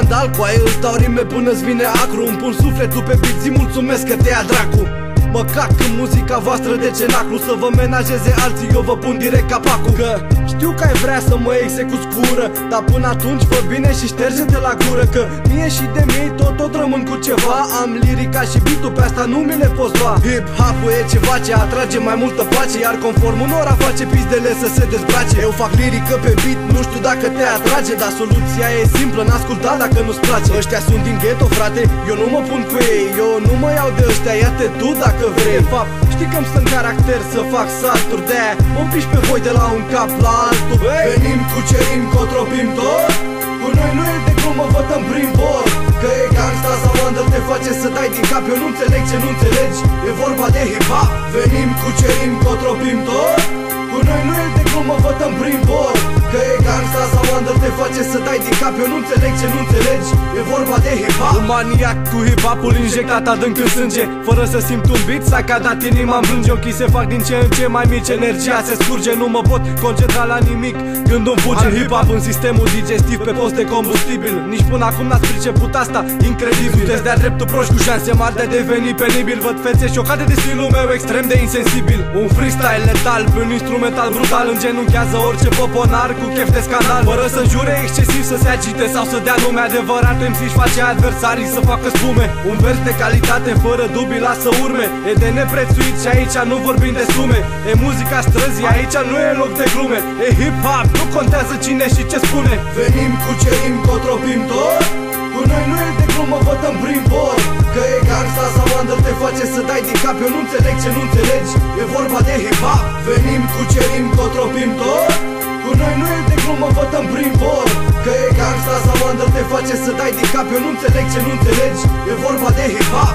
vandal, cu aia îți dau rime până-ți vine acru. Îmi pun sufletul pe beat, zi mulțumesc că te ia dracu. Mă cac în muzica voastră de cenaclu, să vă menajeze alții, eu vă pun direct capacul. Că știu că ai vrea să mă execuți cu ură, dar până atunci fă bine și șterge-te la gură. Că mie și de mie tot rămân cu ceva. Am lirica și beat-ul, pe asta nu mi le poți lua. Hip-hop-ul e ceva ce atrage mai multă pace, iar conform unora face pizdele să se dezbrace. Eu fac lirică pe beat, nu știu dacă te atrage, dar soluția e simplă, n-asculta dacă nu-ți place. Ăștia sunt din ghetto, frate, eu nu mă pun cu ei, eu nu mă iau de ăștia, ia-te tu dacă vrei. De fapt, știi că-mi stă în caracter să fac salturi, de-aia mă împiși pe voi de la un cap la altul. Venim, cucerim, cotropim tot, cu noi nu e de glumă, vătăm prin bord. Că e gangsta sau under, te face să dai din cap. Eu nu înțeleg ce nu înțelegi, e vorba de hip-hop. Venim, cucerim, cotropim tot, cu noi nu e de glumă, vătăm prin bord. Că e gangsta sau under, te face să dai din cap. Eu nu înțeleg ce nu înțelegi, e vorba de hip-hop. Un maniac cu hip-hopul injectat adânc în sânge, fără să simt un beat, s-a cadat inima-mi plânge. Ochii se fac din ce în ce mai mici, energia se scurge, nu mă pot concentra la nimic când îmi fuge hip-hop în sistemul digestiv pe post de combustibil. Nici până acum n-ați priceput asta, incredibil. Sunteți de-a dreptul proști cu șanse mari de a deveni penibil. Văd fețe șocate de stilul meu extrem de insensibil. Un freestyle letal pe un instrumental brutal, îngenunchează orice poponar cu chef de scandal, fără să înjure excesiv, să se agite sau să dea nume. Adevărat MC-și face adversarii să facă spume. Un vers de calitate fără dubii lasă urme, e de neprețuit și aici nu vorbim de sume. E muzica străzii, aici nu e loc de glume. E hip-hop, nu contează cine și ce spune. Venim, cucerim, cotropim tot, cu noi nu e de glumă, vătăm prin bord. Că e gangsta sau under, te face să dai din cap. Eu nu înțeleg ce nu înțelegi, e vorba de hip-hop. Venim, cucerim, cotropim tot, cu noi nu e de glumă, vătăm prin bord. Că e gangsta sau under, te face să dai din cap. Eu nu înțeleg ce nu înțelegi, e vorba de hip-hop.